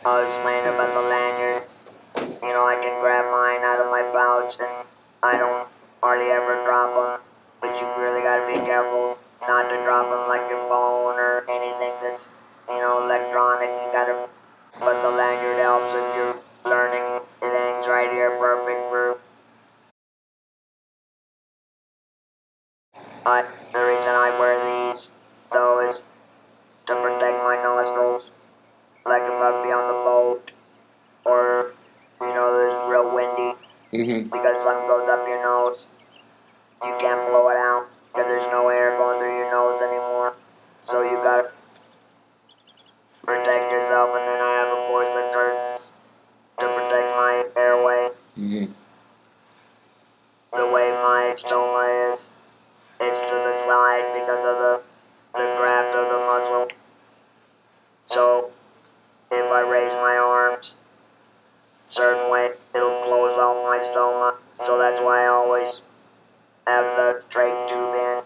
I'll explain about the lanyard. I can grab mine out of my pouch and I don't hardly ever drop them. But you really gotta be careful not to drop them like your phone or anything that's electronic. You gotta, but the lanyard helps if you're learning. It hangs right here perfect for. The reason I wear these, though, is to protect my nostrils. Like if I'd be on the boat or, there's real windy because sun goes up your nose. You can't blow it out because there's no air going through your nose anymore. So you gotta protect yourself, and then I have of course the curtains to protect my airway. The way my stoma is, it's to the side because of the graft of the muscle. So if I raise my arms a certain way, it'll close off my stoma. So that's why I always have the trach tube in